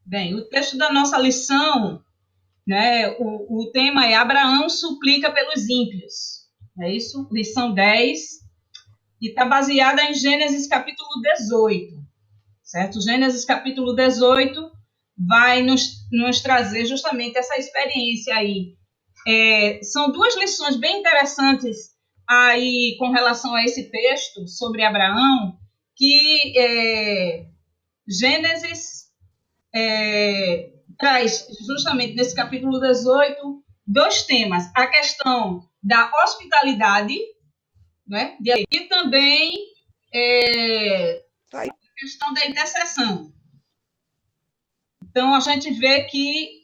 Bem, o texto da nossa lição, né, o tema é Abraão suplica pelos ímpios. É isso? Lição 10, e está baseada em Gênesis capítulo 18, certo? Gênesis capítulo 18 vai nos trazer justamente essa experiência aí. São duas lições bem interessantes aí com relação a esse texto sobre Abraão, que Gênesis traz justamente nesse capítulo 18 dois temas: a questão da hospitalidade, né, e também a questão da intercessão. Então, a gente vê que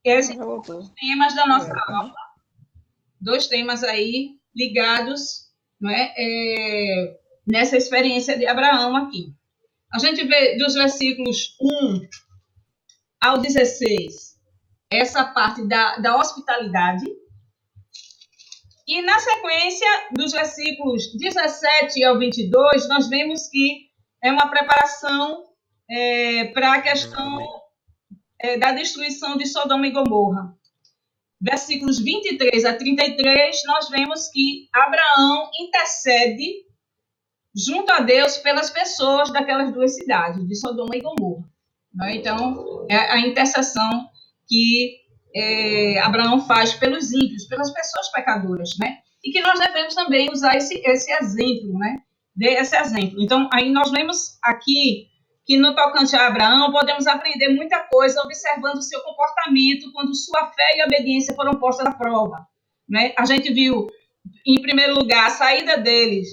esses são os temas da nossa aula, dois temas aí ligados, né, nessa experiência de Abraão aqui. A gente vê dos versículos 1 ao 16 essa parte da hospitalidade. E na sequência dos versículos 17 ao 22, nós vemos que é uma preparação para a questão da destruição de Sodoma e Gomorra. Versículos 23 a 33, nós vemos que Abraão intercede junto a Deus pelas pessoas daquelas duas cidades, de Sodoma e Gomorra. Então, é a intercessão que Abraão faz pelos ímpios, pelas pessoas pecadoras, né? E que nós devemos também usar esse exemplo, né? Esse exemplo. Então, aí nós vemos aqui que no tocante a Abraão, podemos aprender muita coisa observando o seu comportamento quando sua fé e obediência foram postas à prova, né? A gente viu, em primeiro lugar, a saída dele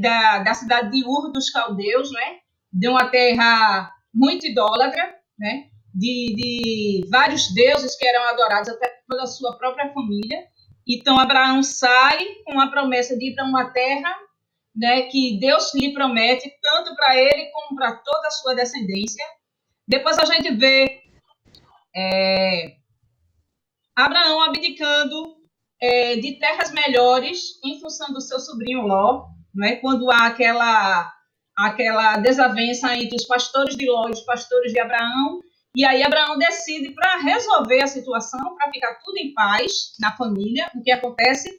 da cidade de Ur dos Caldeus, né? De uma terra muito idólatra, né? De vários deuses que eram adorados até pela sua própria família. Então, Abraão sai com a promessa de ir para uma terra, né, que Deus lhe promete, tanto para ele como para toda a sua descendência. Depois a gente vê Abraão abdicando de terras melhores em função do seu sobrinho Ló, né, quando há aquela desavença entre os pastores de Ló e os pastores de Abraão. E aí Abraão decide, para resolver a situação, para ficar tudo em paz na família, o que acontece?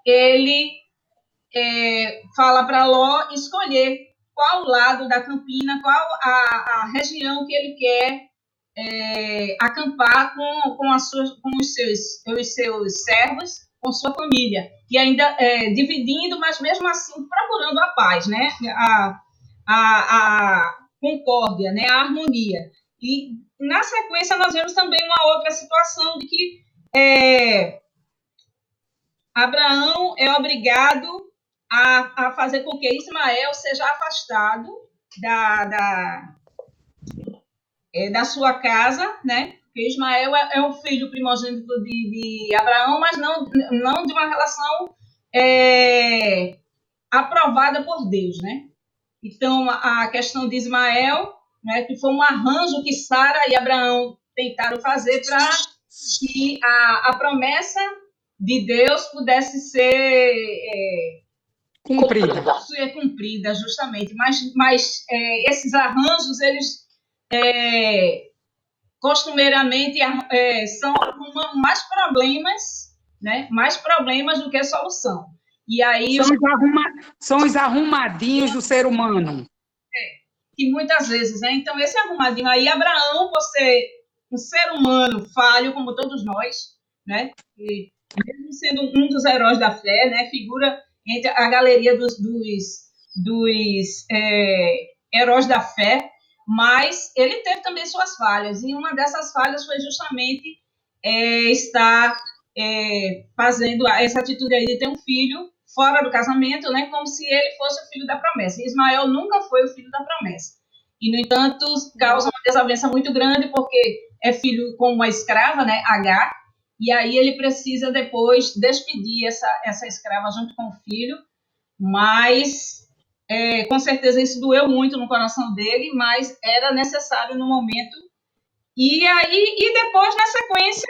Ele fala para Ló escolher qual lado da campina, qual a região que ele quer acampar com os seus servos, com sua família. E ainda dividindo, mas mesmo assim procurando a paz, né? A concórdia, né? A harmonia. E na sequência nós vemos também uma outra situação de que Abraão é obrigado a fazer com que Ismael seja afastado da sua casa, né? Porque Ismael é o filho primogênito de Abraão, mas não de uma relação aprovada por Deus, né? Então, a questão de Ismael, né, que foi um arranjo que Sara e Abraão tentaram fazer para que a promessa de Deus pudesse ser cumprida, justamente. Mas esses arranjos, eles costumeiramente arrumam mais problemas, né? Mais problemas do que solução. E aí são os arrumadinhos do ser humano. Que muitas vezes, né? Então, esse arrumadinho aí, Abraão, por ser um ser humano falho, como todos nós, né? E mesmo sendo um dos heróis da fé, né? Figura entre a galeria dos heróis da fé, mas ele teve também suas falhas, e uma dessas falhas foi justamente estar fazendo essa atitude aí de ter um filho fora do casamento, né, como se ele fosse o filho da promessa. Ismael nunca foi o filho da promessa. E, no entanto, causa uma desavença muito grande, porque é filho com uma escrava, né, Agar, e aí ele precisa depois despedir essa escrava junto com o filho, mas com certeza isso doeu muito no coração dele, mas era necessário no momento. E depois, na sequência,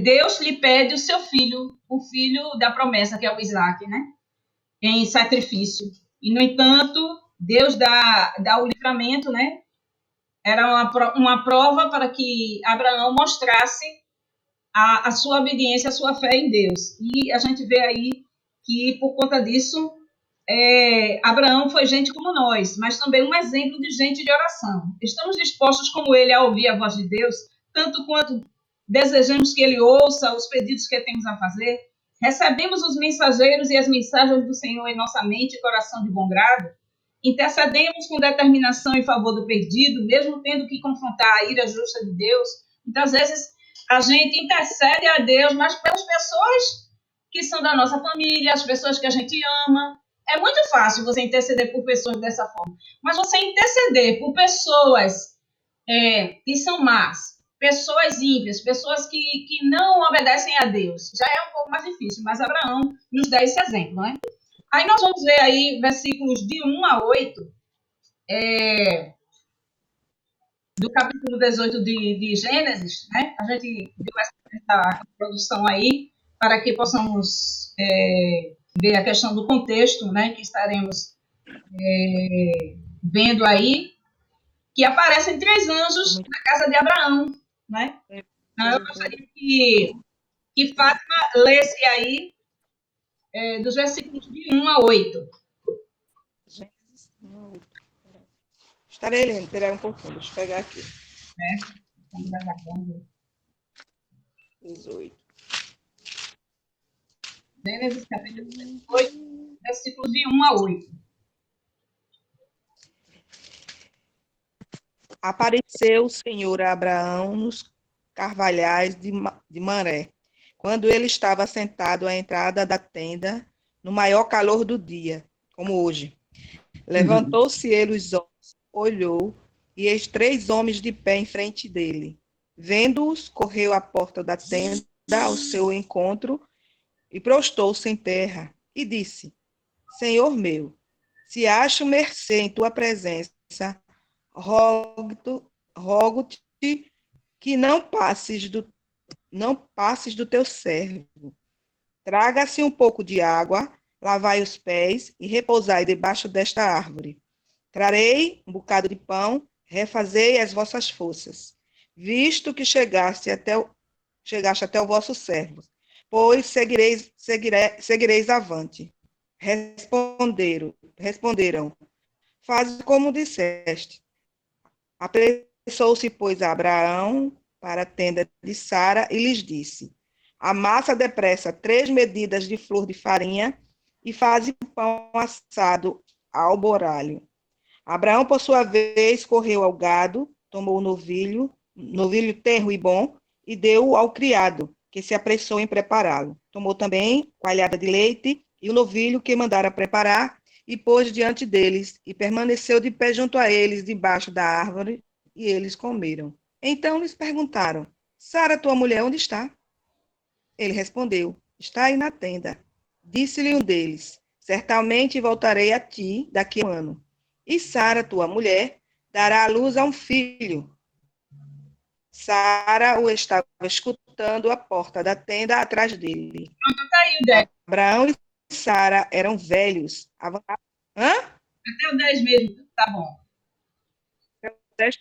Deus lhe pede o seu filho, o filho da promessa, que é o Isaac, né? Em sacrifício. E, no entanto, Deus dá o livramento, né? Era uma prova para que Abraão mostrasse a sua obediência, a sua fé em Deus. E a gente vê aí que, por conta disso, Abraão foi gente como nós, mas também um exemplo de gente de oração. Estamos dispostos, como ele, a ouvir a voz de Deus, tanto quanto desejamos que ele ouça os pedidos que temos a fazer? Recebemos os mensageiros e as mensagens do Senhor em nossa mente e coração de bom grado? Intercedemos com determinação em favor do perdido, mesmo tendo que confrontar a ira justa de Deus? Muitas vezes a gente intercede a Deus, mas pelas pessoas que são da nossa família, as pessoas que a gente ama. É muito fácil você interceder por pessoas dessa forma, mas você interceder por pessoas que são más, pessoas ímpias, pessoas que não obedecem a Deus, já é um pouco mais difícil, mas Abraão nos dá esse exemplo, né? Aí nós vamos ver aí versículos de 1 a 8, do capítulo 18 de Gênesis, né? A gente deu essa introdução aí para que possamos ver a questão do contexto, né? Que estaremos vendo aí, que aparecem 3 anjos na casa de Abraão, né? Então, eu gostaria que Fátima lesse aí dos versículos de 1 a 8. Estarei lendo, esperar um pouquinho, deixa eu pegar aqui. Estamos aguardando. 18. Gênesis capítulo 18, versículos de 1 a 8. Apareceu o Senhor a Abraão nos carvalhais de Manré, quando ele estava sentado à entrada da tenda, no maior calor do dia, como hoje. Levantou-se ele os olhos, olhou, e eis 3 homens de pé em frente dele. Vendo-os, correu à porta da tenda ao seu encontro e prostou-se em terra e disse: Senhor meu, se acho mercê em tua presença, rogo-te que não passes do teu servo. Traga-se um pouco de água, lavai os pés e repousai debaixo desta árvore. Trarei um bocado de pão, refazei as vossas forças, visto que chegaste até o vosso servo, pois seguireis avante. Responderam, faz como disseste. Apressou-se, pois, Abraão para a tenda de Sara e lhes disse: Amassa depressa 3 medidas de flor de farinha e faze pão assado ao boralho. Abraão, por sua vez, correu ao gado, tomou o novilho tenro e bom, e deu-o ao criado, que se apressou em prepará-lo. Tomou também coalhada de leite e o novilho que mandara preparar, e pôs diante deles, e permaneceu de pé junto a eles, debaixo da árvore, e eles comeram. Então lhes perguntaram: Sara, tua mulher, onde está? Ele respondeu: Está aí na tenda. Disse-lhe um deles: Certamente voltarei a ti daqui a um ano. E Sara, tua mulher, dará à luz a um filho. Sara o estava escutando à porta da tenda atrás dele. Pronto, tá aí o 10. Abraão e Sara eram velhos. Até o 10 mesmo, tá bom.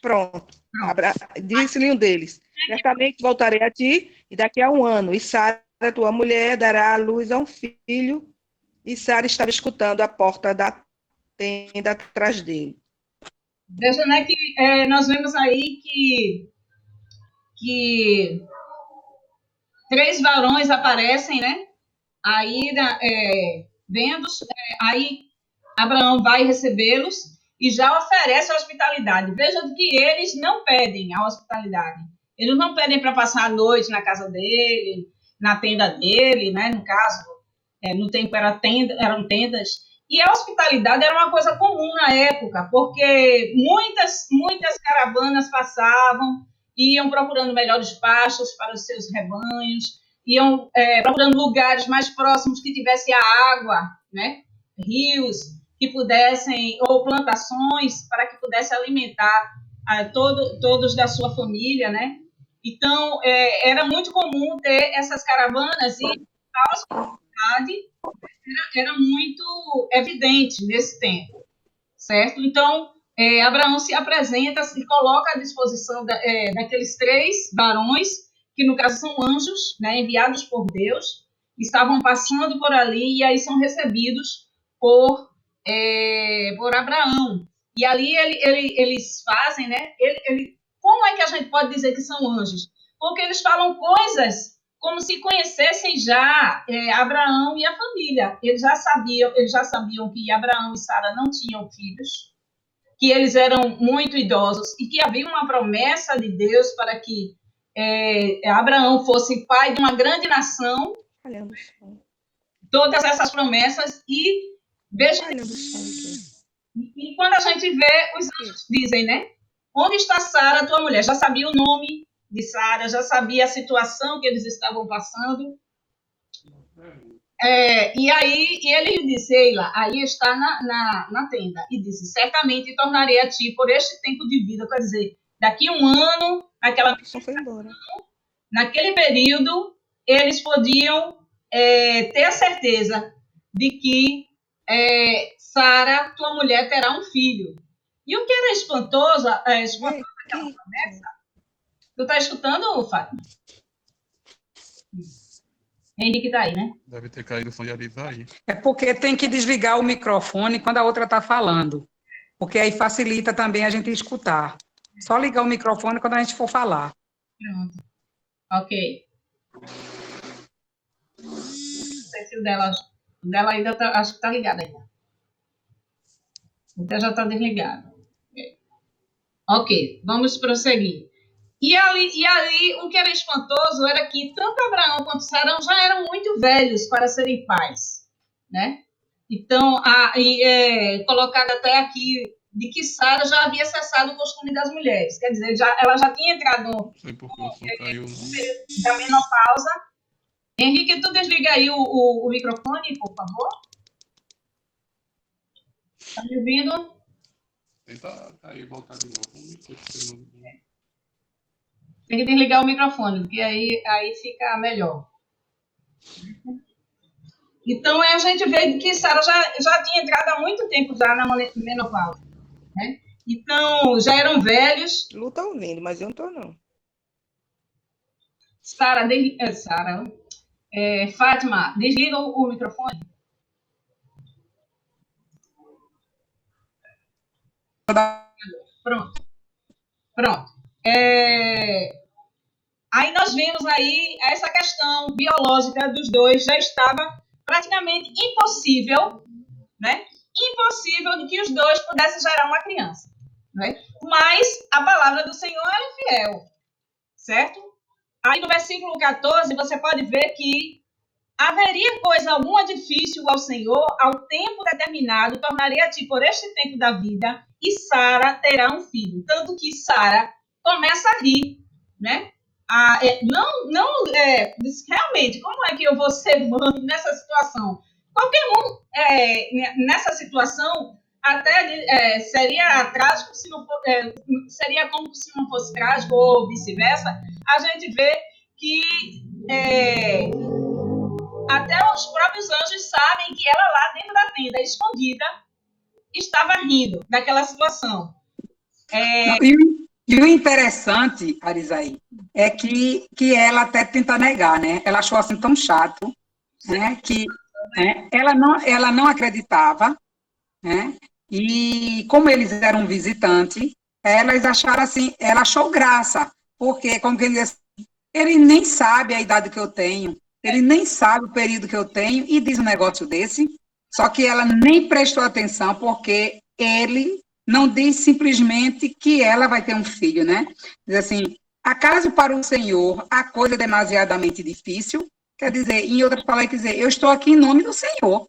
Pronto. Disse-lhe um deles: Certamente voltarei a ti e daqui a um ano. E Sara, tua mulher, dará à luz a um filho. E Sara estava escutando à porta da tenda atrás dele. Veja, né, que nós vemos aí que 3 varões aparecem, né? Aí, vendo, aí Abraão vai recebê-los e já oferece a hospitalidade. Veja que eles não pedem a hospitalidade. Eles não pedem para passar a noite na casa dele, na tenda dele, né? No caso, no tempo eram tendas. E a hospitalidade era uma coisa comum na época, porque muitas caravanas passavam, iam procurando melhores pastos para os seus rebanhos, iam procurando lugares mais próximos que tivesse a água, né? Rios que pudessem, ou plantações para que pudesse alimentar todos da sua família, né? Então, era muito comum ter essas caravanas e a hospitalidade era muito evidente nesse tempo. certo? Então, Abraão se apresenta, se coloca à disposição daqueles 3 varões, que no caso são anjos, né, enviados por Deus, estavam passando por ali e aí são recebidos por Abraão. E ali eles fazem, né? Como é que a gente pode dizer que são anjos? Porque eles falam coisas como se conhecessem já Abraão e a família. Eles já sabiam que Abraão e Sara não tinham filhos, que eles eram muito idosos e que havia uma promessa de Deus para que Abraão fosse pai de uma grande nação. Todas essas promessas e veja. E quando a gente vê, os anjos dizem, né? Onde está Sara, tua mulher? Já sabia o nome de Sara, já sabia a situação que eles estavam passando. E aí ele disse, Eila, aí está na tenda. E disse, certamente tornarei a ti por este tempo de vida. Quer dizer, daqui um ano, naquele período, eles podiam ter a certeza de que Sara, tua mulher, terá um filho. E o que era espantoso aquela promessa? Tu está escutando, Fátima? Henrique está aí, né? Deve ter caído o som de Arisaí. É porque tem que desligar o microfone quando a outra está falando, porque aí facilita também a gente escutar. Só ligar o microfone quando a gente for falar. Pronto. Ok. Não sei se o dela ainda está, acho que está ligado ainda. Então já está desligado. Ok, vamos prosseguir. E ali, o que era espantoso era que tanto Abraão quanto Sara já eram muito velhos para serem pais, né? Então, colocado até aqui de que Sara já havia cessado o costume das mulheres. Quer dizer, ela já tinha entrado no período da menopausa. Henrique, tu desliga aí o microfone, por favor. Está me ouvindo? Tenta aí voltar de novo. Tem que desligar o microfone, porque aí fica melhor. Então, a gente vê que Sara já tinha entrado há muito tempo já na menopausa, né? Então, já eram velhos. Lu tá ouvindo, mas eu não tô, não. Fátima, desliga o microfone. Pronto. Aí nós vimos aí essa questão biológica dos dois já estava praticamente impossível, né? Impossível de que os dois pudessem gerar uma criança, né? Mas a palavra do Senhor é fiel, certo? Aí no versículo 14 você pode ver que haveria coisa alguma difícil ao Senhor, ao tempo determinado, tornarei a ti por este tempo da vida, e Sara terá um filho. Tanto que Sara começa a rir, né? Realmente, como é que eu vou ser mãe nessa situação? Qualquer um nessa situação até seria trágico se não for, seria como se não fosse trágico ou vice-versa. A gente vê que até os próprios anjos sabem que ela lá dentro da tenda, escondida, estava rindo daquela situação. E o interessante, Arisaí, é que ela até tenta negar, né? Ela achou assim tão chato, né? Que ela não acreditava, né? E como eles eram visitantes, elas acharam assim, ela achou graça, porque, como que ele diz, ele nem sabe a idade que eu tenho, ele nem sabe o período que eu tenho, e diz um negócio desse, só que ela nem prestou atenção, porque ele não diz simplesmente que ela vai ter um filho, né? Diz assim, acaso para o Senhor a coisa é demasiadamente difícil? Quer dizer, em outras palavras, quer dizer, eu estou aqui em nome do Senhor.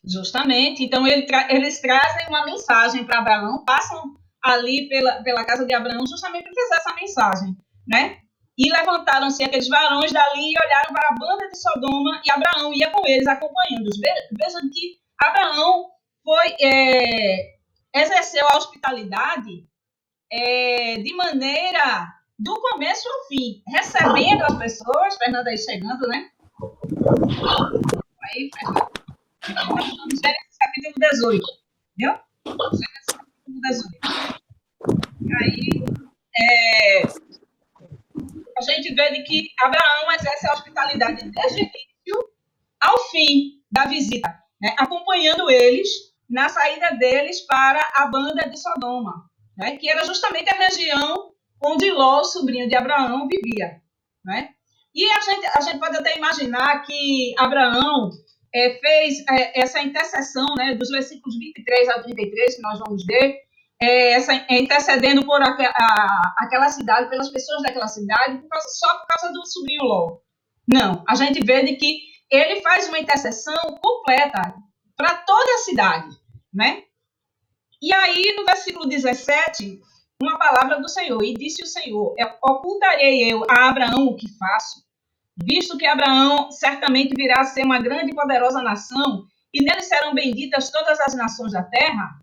Justamente. Então, eles trazem uma mensagem para Abraão, passam ali pela casa de Abraão justamente para trazer essa mensagem, né? E levantaram-se aqueles varões dali e olharam para a banda de Sodoma, e Abraão ia com eles, acompanhando-os. Vejam que Abraão exerceu a hospitalidade de maneira do começo ao fim, recebendo as pessoas. Fernanda aí chegando, né? Aí, Fernanda. Nós vamos capítulo 18. Entendeu? Gênesis capítulo 18. Aí, a gente vê de que Abraão exerce a hospitalidade desde o início ao fim da visita, né? Acompanhando eles na saída deles para a banda de Sodoma, né? Que era justamente a região onde Ló, sobrinho de Abraão, vivia, né? E a gente pode até imaginar que Abraão fez essa intercessão, né, dos versículos 23 ao 33, que nós vamos ver, intercedendo por aquela cidade, pelas pessoas daquela cidade, só por causa do sobrinho Ló. Não, a gente vê de que ele faz uma intercessão completa para toda a cidade, né? E aí, no versículo 17, uma palavra do Senhor, e disse o Senhor, ocultarei eu a Abraão o que faço, visto que Abraão certamente virá a ser uma grande e poderosa nação, e nele serão benditas todas as nações da terra.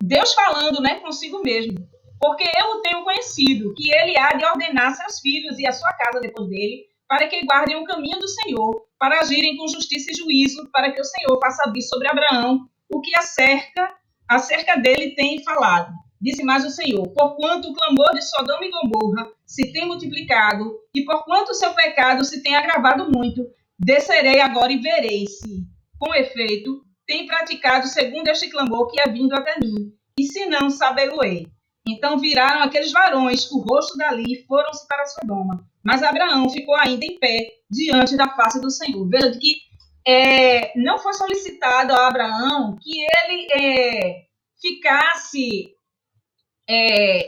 Deus falando, né, consigo mesmo, porque eu o tenho conhecido, que ele há de ordenar seus filhos e a sua casa depois dele, para que guardem o caminho do Senhor, para agirem com justiça e juízo, para que o Senhor faça vir sobre Abraão o que acerca dele tem falado. Disse mais o Senhor, porquanto o clamor de Sodoma e Gomorra se tem multiplicado, e porquanto o seu pecado se tem agravado muito, descerei agora e verei se, com efeito, tem praticado segundo este clamor que é vindo até mim, e se não, sabê-lo-ei. Então viraram aqueles varões o rosto dali e foram-se para Sodoma. Mas Abraão ficou ainda em pé diante da face do Senhor. Veja que não foi solicitado a Abraão que ele ficasse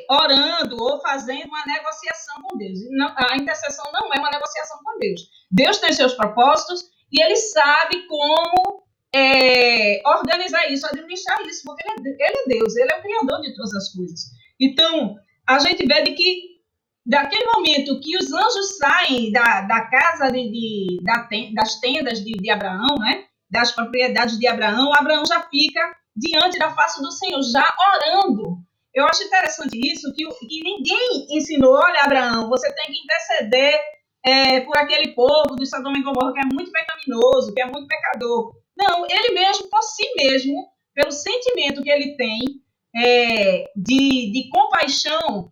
orando ou fazendo uma negociação com Deus. Não, a intercessão não é uma negociação com Deus. Deus tem seus propósitos e ele sabe como organizar isso, administrar isso, porque ele é Deus, ele é o Criador de todas as coisas. Então, a gente vê de que daquele momento que os anjos saem da casa das tendas de Abraão, né, das propriedades de Abraão, Abraão já fica diante da face do Senhor, já orando. Eu acho interessante isso, que ninguém ensinou, olha, Abraão, você tem que interceder por aquele povo de Sodoma e Gomorra que é muito pecaminoso, que é muito pecador. Não, ele mesmo, por si mesmo, pelo sentimento que ele tem de compaixão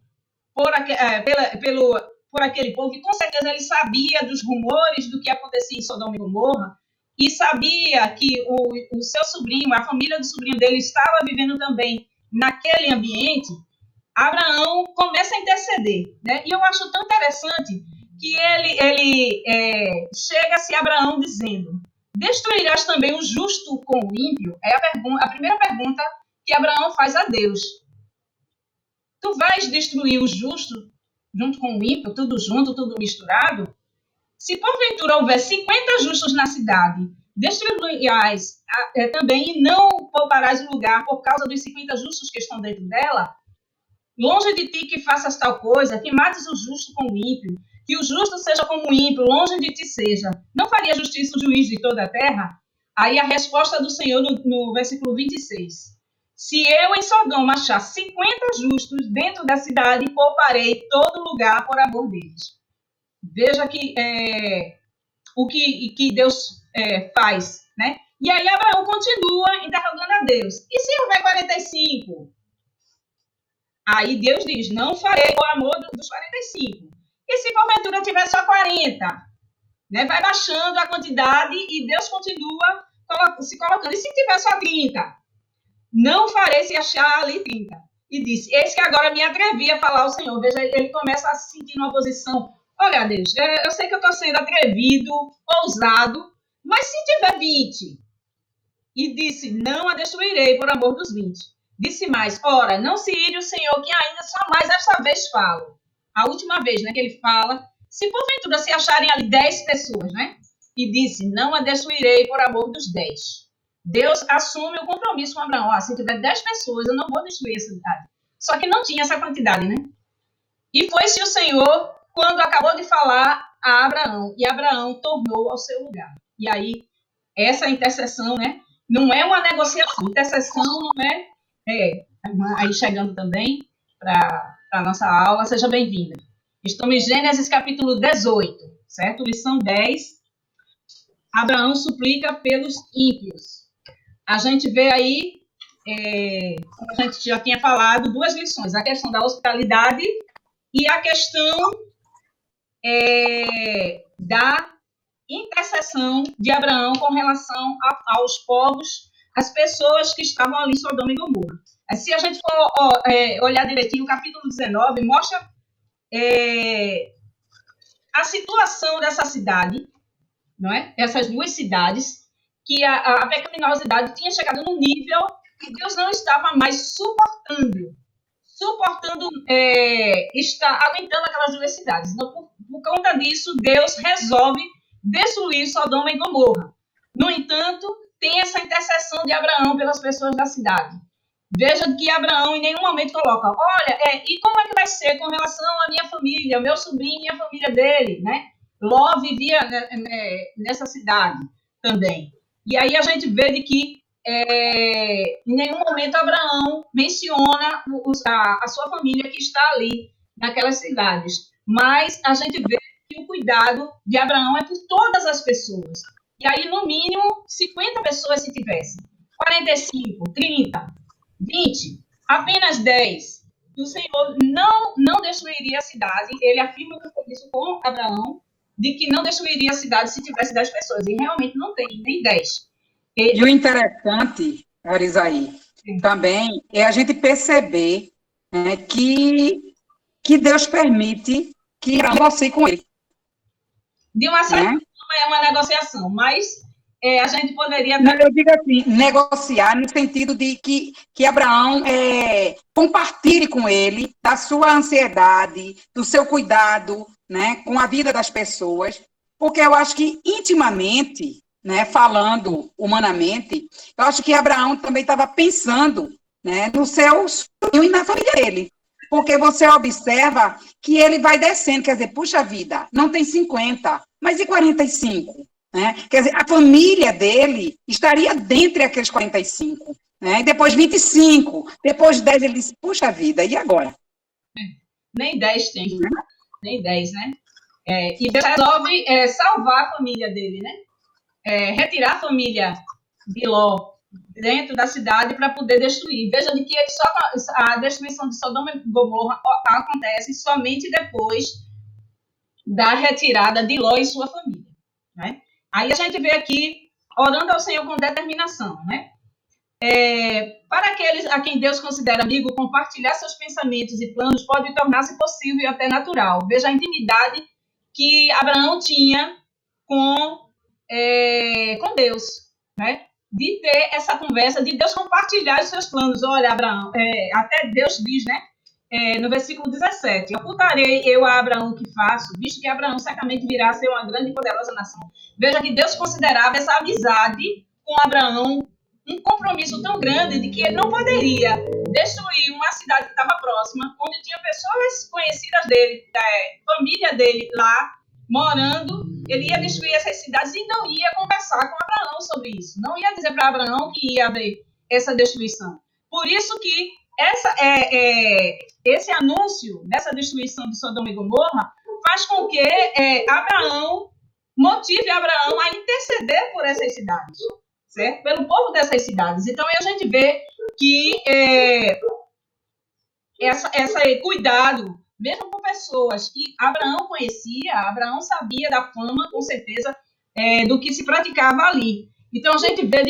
por aquele povo, e com certeza ele sabia dos rumores do que acontecia em Sodoma e Gomorra, e sabia que o seu sobrinho, a família do sobrinho dele estava vivendo também naquele ambiente. Abraão começa a interceder, né? E eu acho tão interessante que ele chega-se a Abraão dizendo, destruirás também o justo com o ímpio? É a primeira pergunta que Abraão faz a Deus. Tu vais destruir o justo junto com o ímpio, tudo junto, tudo misturado? Se porventura houver 50 justos na cidade, destruirás também e não pouparás o lugar por causa dos 50 justos que estão dentro dela? Longe de ti que faças tal coisa, que mates o justo com o ímpio, que o justo seja como o ímpio, longe de ti seja. Não faria justiça o juiz de toda a terra? Aí a resposta do Senhor no versículo 26. Se eu em Sodoma achar 50 justos dentro da cidade, pouparei todo lugar por amor deles. Veja que o que Deus faz, né? E aí Abraão continua interrogando a Deus. E se houver 45? Aí Deus diz, não farei por amor dos 45. E se porventura tiver só 40? Né? Vai baixando a quantidade e Deus continua se colocando. E se tiver só 30? Não farei se achar ali 30. E disse, eis que agora me atrevi a falar ao Senhor. Veja, ele começa a se sentir numa posição, olha Deus, eu sei que eu estou sendo atrevido, ousado, mas se tiver 20? E disse, não a destruirei por amor dos 20. Disse mais, ora, não se ire o Senhor, que ainda só mais esta vez falo. A última vez, né, que ele fala, se porventura se acharem ali 10 pessoas, né? E disse, não a destruirei por amor dos 10. Deus assume o compromisso com Abraão. Se tiver 10 pessoas, eu não vou destruir essa cidade. Só que não tinha essa quantidade, né? E foi-se o Senhor quando acabou de falar a Abraão. E Abraão tornou ao seu lugar. E aí, essa intercessão, né? Não é uma negociação. Intercessão não é... aí chegando também para a nossa aula. Seja bem-vinda. Estamos em Gênesis capítulo 18, certo? Lição 10. Abraão suplica pelos ímpios. a gente vê aí, como a gente já tinha falado, duas lições: a questão da hospitalidade e a questão da intercessão de Abraão com relação aos povos, as pessoas que estavam ali em Sodoma e Gomorra. Se a gente for olhar direitinho, o capítulo 19 mostra a situação dessa cidade, não é? Essas duas cidades, que a pecaminosidade tinha chegado num nível que Deus não estava mais suportando está aguentando aquelas duas cidades. Então, por conta disso, Deus resolve destruir Sodoma e Gomorra. No entanto, tem essa intercessão de Abraão pelas pessoas da cidade. Veja que Abraão em nenhum momento coloca, olha, e como é que vai ser com relação à minha família, meu sobrinho e a família dele, né? Ló vivia nessa cidade também. E aí a gente vê de que em nenhum momento Abraão menciona a sua família que está ali naquelas cidades. Mas a gente vê que o cuidado de Abraão é por todas as pessoas. E aí, no mínimo, 50 pessoas se tivesse. 45, 30, 20, apenas 10. O Senhor não destruiria a cidade. Ele afirma isso com Abraão, de que não destruiria a cidade se tivesse 10 pessoas. E realmente não tem, nem 10. E o interessante, Arisaí, também é a gente perceber, né, que Deus permite que Abraão negocie com ele. De uma certa forma, é uma negociação, mas a gente poderia... Não, eu digo assim, negociar no sentido de que Abraão compartilhe com ele da sua ansiedade, do seu cuidado, né, com a vida das pessoas, porque eu acho que intimamente, né, falando humanamente, eu acho que Abraão também estava pensando, né, no seu sonho e na família dele. Porque você observa que ele vai descendo, quer dizer, puxa vida, não tem 50, mas e 45? Né? Quer dizer, a família dele estaria dentre aqueles 45, né? E depois 25, depois 10, ele disse, puxa vida, e agora? Nem 10 tem, nem 10, né? E Deus resolve salvar a família dele, né? Retirar a família de Ló dentro da cidade para poder destruir. Veja de que a destruição de Sodoma e Gomorra acontece somente depois da retirada de Ló e sua família, né? Aí a gente vê aqui, orando ao Senhor com determinação, né? Para aqueles a quem Deus considera amigo, compartilhar seus pensamentos e planos pode tornar-se possível e até natural. Veja a intimidade que Abraão tinha com Deus, né? De ter essa conversa, de Deus compartilhar os seus planos. Olha, Abraão, até Deus diz, né? No versículo 17, ocultarei eu a Abraão o que faço, visto que Abraão certamente virá a ser uma grande e poderosa nação. Veja que Deus considerava essa amizade com Abraão um compromisso tão grande de que ele não poderia destruir uma cidade que estava próxima, onde tinha pessoas conhecidas dele, família dele lá, morando. Ele ia destruir essas cidades e não ia conversar com Abraão sobre isso. Não ia dizer para Abraão que ia haver essa destruição. Por isso que esse anúncio dessa destruição de Sodoma e Gomorra faz com que motive Abraão a interceder por essas cidades, certo? Pelo povo dessas cidades. Então, a gente vê que esse cuidado, mesmo com pessoas que Abraão conhecia, Abraão sabia da fama, com certeza, do que se praticava ali. Então, a gente vê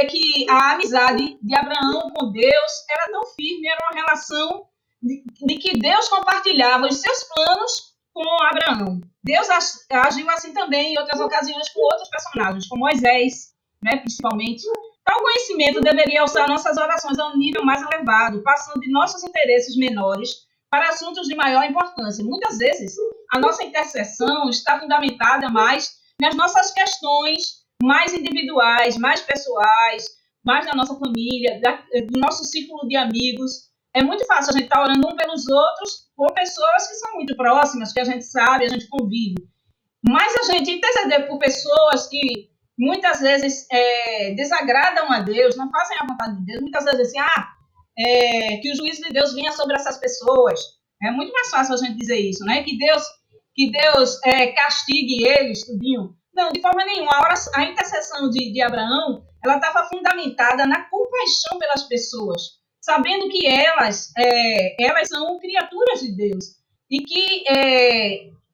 que a amizade de Abraão com Deus era tão firme, era uma relação de que Deus compartilhava os seus planos com Abraão. Deus agiu assim também em outras ocasiões com outros personagens, como Moisés, né, principalmente. Tal conhecimento deveria alçar nossas orações a um nível mais elevado, passando de nossos interesses menores para assuntos de maior importância. Muitas vezes, a nossa intercessão está fundamentada mais nas nossas questões mais individuais, mais pessoais, mais da nossa família, do nosso círculo de amigos. É muito fácil a gente estar orando um pelos outros por pessoas que são muito próximas, que a gente sabe, a gente convive. Mas a gente interceder por pessoas que muitas vezes desagradam a Deus, não fazem a vontade de Deus, muitas vezes assim, que o juízo de Deus venha sobre essas pessoas. É muito mais fácil a gente dizer isso, né? Que Deus castigue eles, tudinho. Não, de forma nenhuma. A intercessão de Abraão ela estava fundamentada na compaixão pelas pessoas, sabendo que elas são criaturas de Deus e que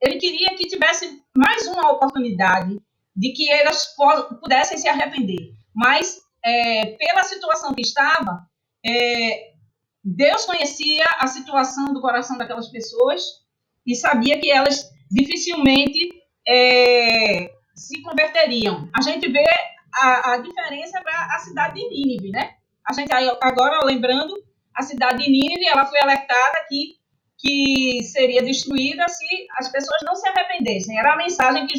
ele queria que tivesse mais uma oportunidade de que elas pudessem se arrepender. Mas, pela situação que estava, Deus conhecia a situação do coração daquelas pessoas e sabia que elas dificilmente se converteriam. A gente vê a diferença para a cidade de Nínive, né? A gente agora, lembrando, a cidade de Nínive, ela foi alertada que seria destruída se as pessoas não se arrependessem. Era a mensagem que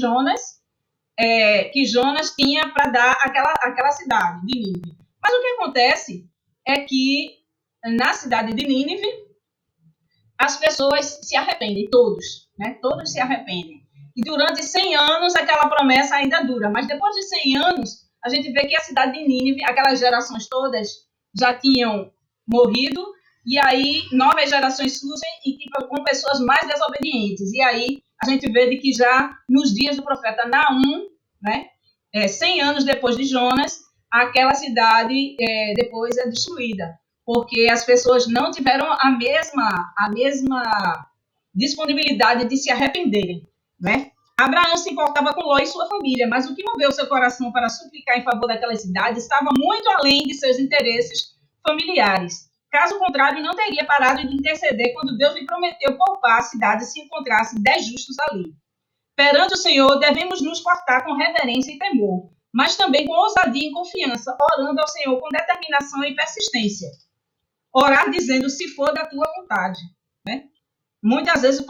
Jonas tinha para dar àquela cidade de Nínive. Mas o que acontece é que na cidade de Nínive as pessoas se arrependem, todos, né? Todos se arrependem. E durante 100 anos aquela promessa ainda dura, mas depois de 100 anos a gente vê que a cidade de Nínive, aquelas gerações todas já tinham morrido, e aí novas gerações surgem e com pessoas mais desobedientes. E aí a gente vê de que já nos dias do profeta Naum, né, 100 anos depois de Jonas, aquela cidade depois é destruída, porque as pessoas não tiveram a mesma disponibilidade de se arrependerem, né? Abraão se importava com Ló e sua família, mas o que moveu seu coração para suplicar em favor daquela cidade estava muito além de seus interesses familiares. Caso contrário, não teria parado de interceder quando Deus lhe prometeu poupar a cidade se encontrasse 10 justos ali. Perante o Senhor, devemos nos portar com reverência e temor, mas também com ousadia e confiança, orando ao Senhor com determinação e persistência. Orar dizendo, se for da tua vontade, né? Muitas vezes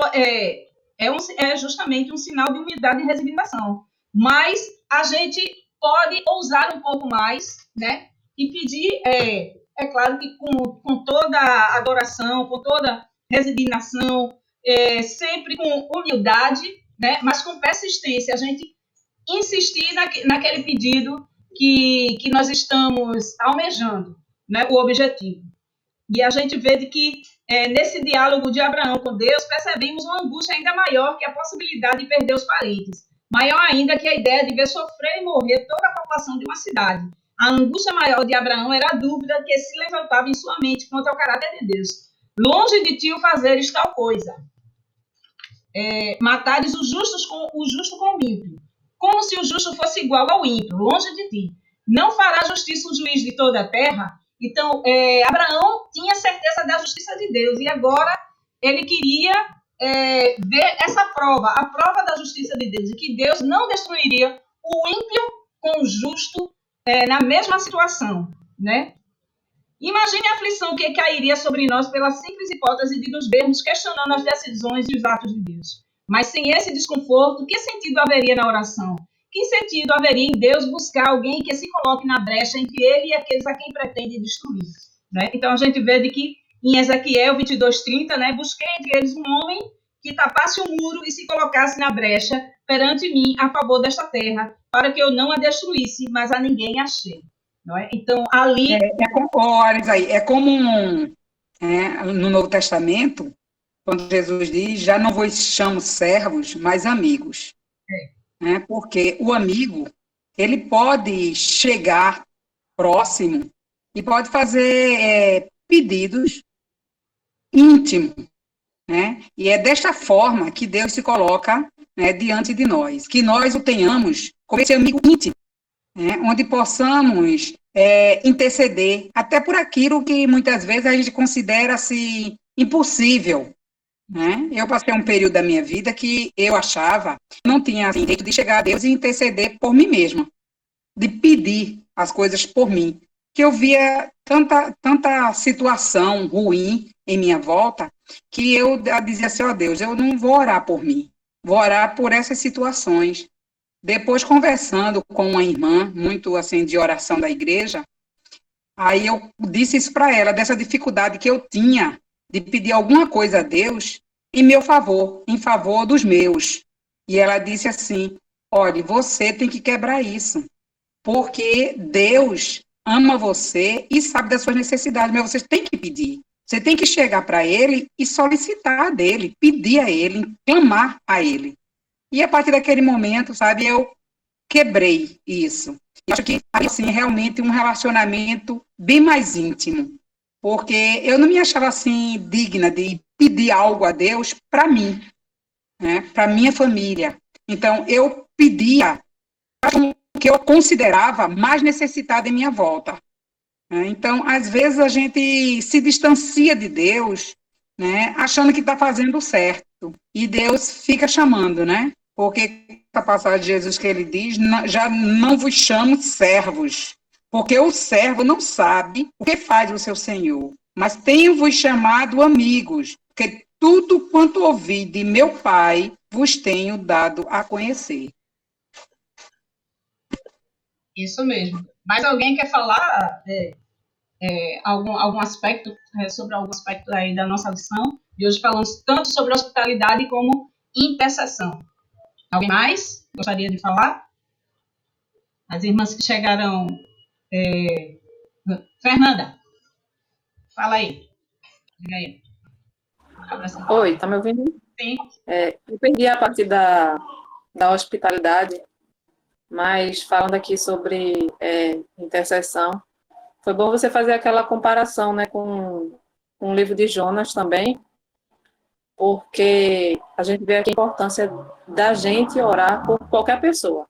é justamente um sinal de humildade e resignação. Mas a gente pode ousar um pouco mais, né? E pedir, claro que com toda a adoração, com toda resignação, sempre com humildade, né? Mas com persistência, a gente insistir naquele pedido que nós estamos almejando, né? O objetivo. E a gente vê de que nesse diálogo de Abraão com Deus, percebemos uma angústia ainda maior que a possibilidade de perder os parentes. Maior ainda que a ideia de ver sofrer e morrer toda a população de uma cidade. A angústia maior de Abraão era a dúvida que se levantava em sua mente quanto ao caráter de Deus. Longe de ti o fazeres tal coisa. Matares o justo com o ímpio. Como se o justo fosse igual ao ímpio, longe de ti. Não fará justiça o juiz de toda a terra? Então, Abraão tinha certeza da justiça de Deus e agora ele queria ver essa prova, a prova da justiça de Deus, e que Deus não destruiria o ímpio com o justo na mesma situação, né? Imagine a aflição que cairia sobre nós pela simples hipótese de nos vermos questionando as decisões e os atos de Deus. Mas sem esse desconforto, que sentido haveria na oração? Que sentido haveria em Deus buscar alguém que se coloque na brecha entre ele e aqueles a quem pretende destruir? Né? Então, a gente vê de que em Ezequiel 22:30, né, busquei entre eles um homem que tapasse o muro e se colocasse na brecha perante mim a favor desta terra, para que eu não a destruísse, mas a ninguém achei. Não é? Então, ali... É como no Novo Testamento, quando Jesus diz, já não vos chamo servos, mas amigos. Porque o amigo, ele pode chegar próximo e pode fazer pedidos íntimos, né? E é desta forma que Deus se coloca, né, diante de nós, que nós o tenhamos como esse amigo íntimo, né, onde possamos interceder, até por aquilo que muitas vezes a gente considera-se impossível. Né? Eu passei um período da minha vida que eu achava que não tinha direito de chegar a Deus e interceder por mim mesma, de pedir as coisas por mim, que eu via tanta situação ruim em minha volta, que eu dizia assim, Deus, eu não vou orar por mim, vou orar por essas situações. Depois, conversando com uma irmã, muito assim, de oração da igreja, aí eu disse isso para ela, dessa dificuldade que eu tinha de pedir alguma coisa a Deus em meu favor, em favor dos meus. E ela disse assim, olha, você tem que quebrar isso, porque Deus ama você e sabe das suas necessidades, mas você tem que pedir. Você tem que chegar para Ele e solicitar dele, pedir a Ele, clamar a Ele. E a partir daquele momento, sabe, eu quebrei isso. Eu acho que, assim, realmente um relacionamento bem mais íntimo, porque eu não me achava, assim, digna de pedir algo a Deus para mim, né, para minha família. Então, eu pedia o que eu considerava mais necessitada em minha volta. Né? Então, às vezes, a gente se distancia de Deus, né, achando que está fazendo certo, e Deus fica chamando, né? Porque a passagem de Jesus que ele diz, já não vos chamo servos, porque o servo não sabe o que faz o seu senhor, mas tenho-vos chamado amigos, porque tudo quanto ouvi de meu Pai vos tenho dado a conhecer. Isso mesmo. Mas alguém quer falar algum aspecto, sobre algum aspecto aí da nossa lição? E hoje falamos tanto sobre hospitalidade como intercessão. Alguém mais gostaria de falar? As irmãs que chegaram. Fernanda, fala aí. Diga aí. Oi, tá me ouvindo? Sim. Eu perdi a parte da hospitalidade, mas falando aqui sobre intercessão, foi bom você fazer aquela comparação, né, com o livro de Jonas também, porque a gente vê aqui a importância da gente orar por qualquer pessoa,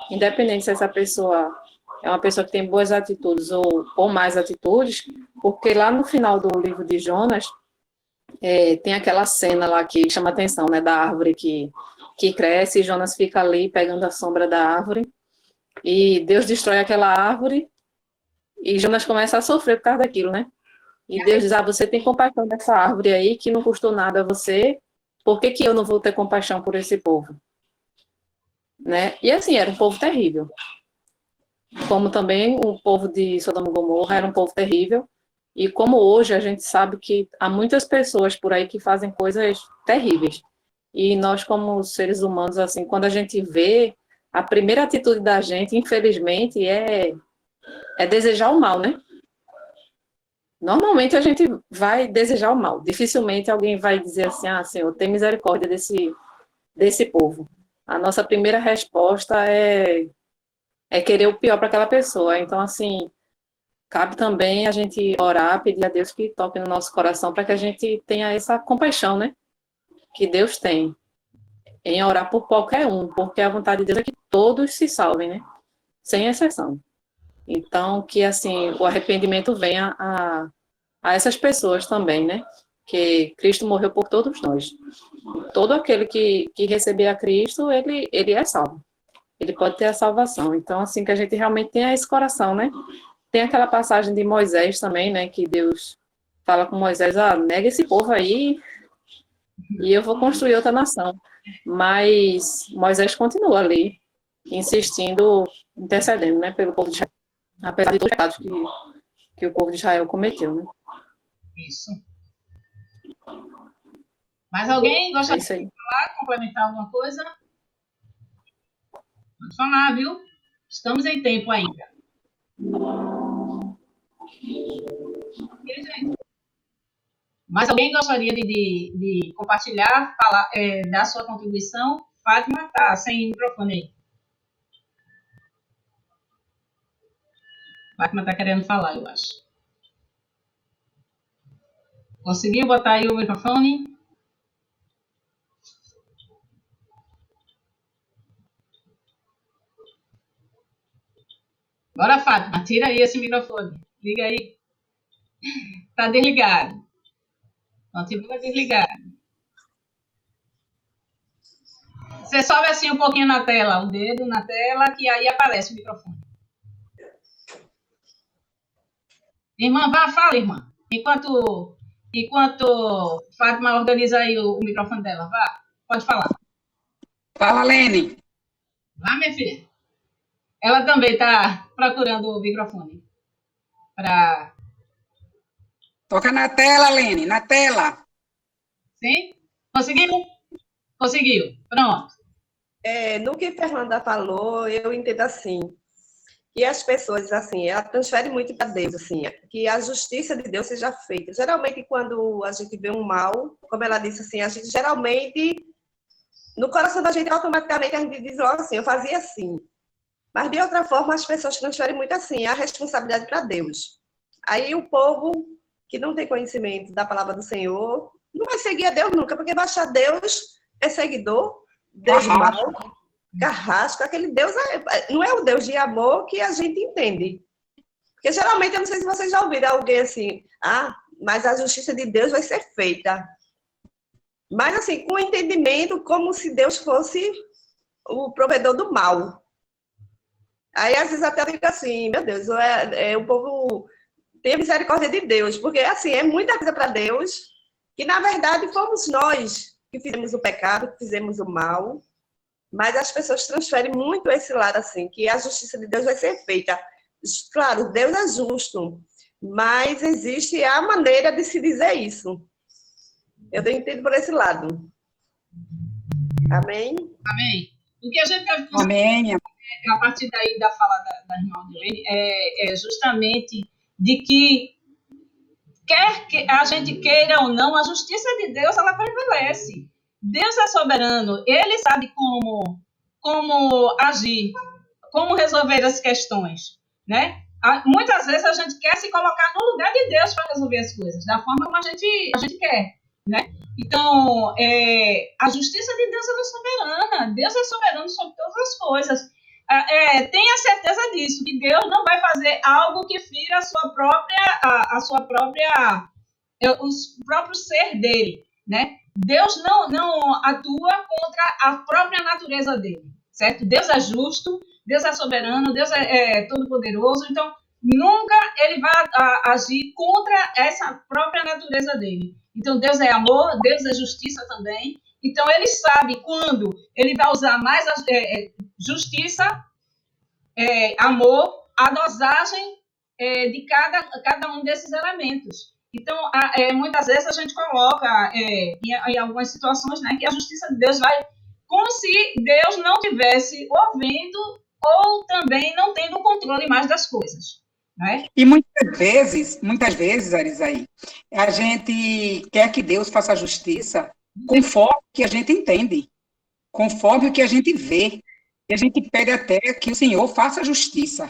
independente se essa pessoa é uma pessoa que tem boas atitudes ou mais atitudes, porque lá no final do livro de Jonas, tem aquela cena lá que chama a atenção, né, da árvore que cresce, e Jonas fica ali pegando a sombra da árvore, e Deus destrói aquela árvore, e Jonas começa a sofrer por causa daquilo, né? E Deus diz, você tem compaixão dessa árvore aí, que não custou nada a você, por que eu não vou ter compaixão por esse povo? Né? E assim, era um povo terrível. Como também o povo de Sodoma e Gomorra era um povo terrível, e como hoje a gente sabe que há muitas pessoas por aí que fazem coisas terríveis. E nós, como seres humanos, assim, quando a gente vê, a primeira atitude da gente, infelizmente, é desejar o mal, né? Normalmente a gente vai desejar o mal. Dificilmente alguém vai dizer assim, Senhor, tem misericórdia desse povo. A nossa primeira resposta é querer o pior para aquela pessoa. Então, assim, cabe também a gente orar, pedir a Deus que toque no nosso coração para que a gente tenha essa compaixão, né? Que Deus tem em orar por qualquer um, porque a vontade de Deus é que todos se salvem, né? Sem exceção. Então, que, assim, o arrependimento venha a essas pessoas também, né? Que Cristo morreu por todos nós. Todo aquele que receber a Cristo, ele é salvo. Ele pode ter a salvação. Então, assim, que a gente realmente tenha esse coração, né? Tem aquela passagem de Moisés também, né? Que Deus fala com Moisés, nega esse povo aí e eu vou construir outra nação. Mas Moisés continua ali, insistindo, intercedendo, né? Pelo povo de Israel. Apesar de todos os pecados que o povo de Israel cometeu, né? Isso. Mais alguém gostaria de falar, complementar alguma coisa? Pode falar, viu? Estamos em tempo ainda. Mais alguém gostaria de compartilhar, falar, dar sua contribuição? Fátima está sem microfone aí. Fátima está querendo falar, eu acho. Conseguiu botar aí o microfone? Bora, Fátima, tira aí esse microfone. Liga aí. Está desligado. Continua desligado. Você sobe assim um pouquinho na tela, o dedo na tela, que aí aparece o microfone. Irmã, fala, irmã. Enquanto Fátima organiza aí o microfone dela, vá. Pode falar. Fala, Lene. Vá, minha filha. Ela também está procurando o microfone. Toca na tela, Lene, na tela. Sim? Conseguiu? Conseguiu. Pronto. No que Fernanda falou, eu entendo assim, que as pessoas, assim, ela transfere muito para Deus, assim, que a justiça de Deus seja feita. Geralmente, quando a gente vê um mal, como ela disse, assim, a gente geralmente, no coração da gente, automaticamente, a gente diz, assim, eu fazia assim. Mas, de outra forma, as pessoas transferem muito assim a responsabilidade para Deus. Aí o povo que não tem conhecimento da palavra do Senhor não vai seguir a Deus nunca, porque vai achar Deus perseguidor, Deus mau, carrasco. Aquele Deus não é o Deus de amor que a gente entende. Porque geralmente, eu não sei se vocês já ouviram alguém assim, mas a justiça de Deus vai ser feita. Mas assim, com entendimento, como se Deus fosse o provedor do mal. Aí, às vezes, até fica assim, meu Deus, o povo tem a misericórdia de Deus, porque, assim, é muita coisa para Deus, que, na verdade, fomos nós que fizemos o pecado, que fizemos o mal, mas as pessoas transferem muito esse lado, assim, que a justiça de Deus vai ser feita. Claro, Deus é justo, mas existe a maneira de se dizer isso. Eu entendo por esse lado. Amém? Amém. O que a gente deve Amém. a partir daí da fala da irmã Dilene, é justamente de que, quer que a gente queira ou não, a justiça de Deus, ela prevalece. Deus é soberano, ele sabe como agir, como resolver as questões, né? Muitas vezes a gente quer se colocar no lugar de Deus para resolver as coisas, da forma como a gente quer, né? Então, a justiça de Deus ela é soberana, Deus é soberano sobre todas as coisas. Tenha certeza disso, que Deus não vai fazer algo que fira o próprio ser dele, né? Deus não atua contra a própria natureza dele, certo? Deus é justo, Deus é soberano, Deus é todo-poderoso, então nunca ele vai agir contra essa própria natureza dele. Então Deus é amor, Deus é justiça também. Então ele sabe quando ele vai usar mais justiça, amor, a dosagem de cada um desses elementos. Então, muitas vezes a gente coloca em algumas situações, né, que a justiça de Deus vai como se Deus não tivesse ouvindo ou também não tendo o controle mais das coisas. Né? E muitas vezes, Arisaí, a gente quer que Deus faça justiça conforme o que a gente entende, conforme o que a gente vê. E a gente pede até que o Senhor faça justiça.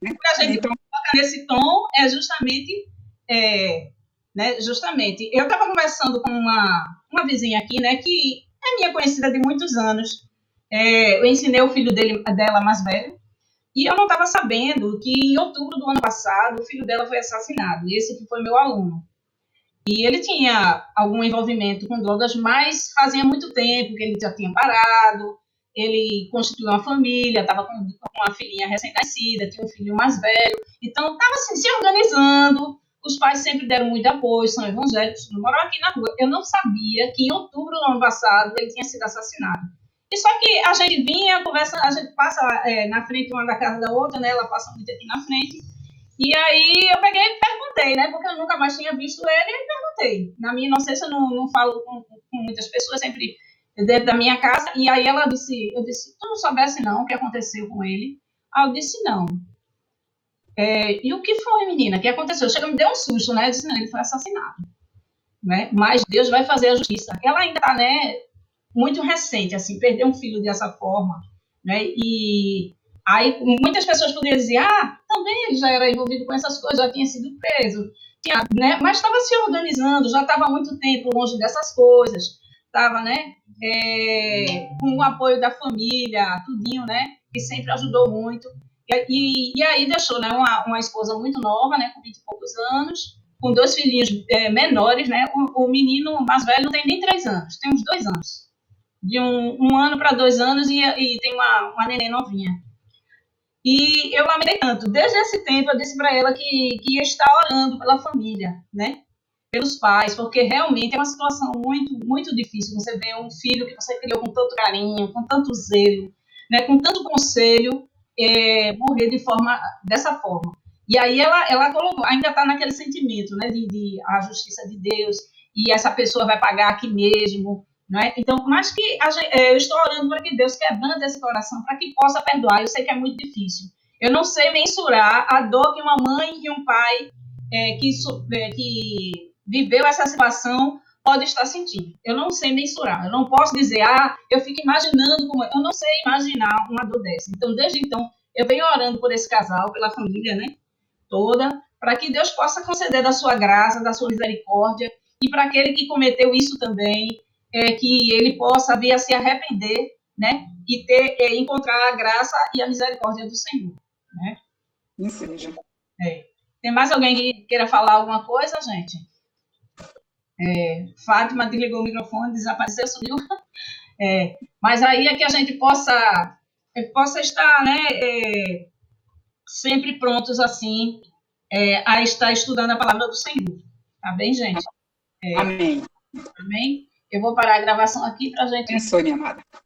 Né? O que a gente coloca nesse tom é justamente, eu estava conversando com uma vizinha aqui, né, que é minha conhecida de muitos anos. Eu ensinei o filho dela mais velho, e eu não estava sabendo que em outubro do ano passado o filho dela foi assassinado, e esse que foi meu aluno. E ele tinha algum envolvimento com drogas, mas fazia muito tempo que ele já tinha parado, ele constituiu uma família, estava com uma filhinha recém-nascida, tinha um filho mais velho, então estava assim, se organizando, os pais sempre deram muito apoio, são evangélicos, moram aqui na rua. Eu não sabia que em outubro do ano passado ele tinha sido assassinado. E só que a gente vinha, conversa, a gente passa na frente uma da casa da outra, né? Ela passa muito aqui na frente. E aí eu peguei e perguntei, né? Porque eu nunca mais tinha visto ele, e perguntei. Na minha inocência, eu não falo com muitas pessoas, sempre dentro da minha casa. E aí eu disse, tu não soubesse não o que aconteceu com ele? Aí eu disse, não. E o que foi, menina? O que aconteceu? Chega, me deu um susto, né? Eu disse, não, ele foi assassinado. Né? Mas Deus vai fazer a justiça. Ela ainda está, né, muito recente, assim, perder um filho dessa forma, né? E aí muitas pessoas poderiam dizer, também ele já era envolvido com essas coisas, já tinha sido preso, né? Mas estava se organizando, já estava há muito tempo longe dessas coisas, estava, né, com o apoio da família, tudinho, né, que sempre ajudou muito. E aí deixou, né, uma esposa muito nova, né, com 20 e poucos anos, com 2 filhinhos menores, né? O menino mais velho não tem nem 3 anos, tem uns 2 anos. De um ano para 2 anos e tem uma neném novinha. E eu lamentei tanto. Desde esse tempo eu disse para ela que ia estar orando pela família, né? Pelos pais, porque realmente é uma situação muito, muito difícil. Você vê um filho que você criou com tanto carinho, com tanto zelo, né? Com tanto conselho, morrer dessa forma. E aí ela colocou, ainda está naquele sentimento, né? De a justiça de Deus, e essa pessoa vai pagar aqui mesmo. Não é? Então, mas que eu estou orando para que Deus quebrante esse coração, para que possa perdoar. Eu sei que é muito difícil. Eu não sei mensurar a dor que uma mãe e um pai que viveu essa situação pode estar sentindo. Eu não sei mensurar. Eu não posso dizer, eu fico imaginando como. Eu não sei imaginar uma dor dessa. Então, desde então, Eu venho orando por esse casal, pela família, né, toda, para que Deus possa conceder da sua graça, da sua misericórdia, e para aquele que cometeu isso também, que ele possa vir a se arrepender, né, e encontrar a graça e a misericórdia do Senhor, né? Isso seja. Tem mais alguém que queira falar alguma coisa, gente? Fátima desligou o microfone, desapareceu, sumiu. Mas aí é que a gente possa estar, né, sempre prontos, assim, a estar estudando a palavra do Senhor. Tá bem, gente? Amém. Amém? Eu vou parar a gravação aqui para a gente... Abençoe, minha amada.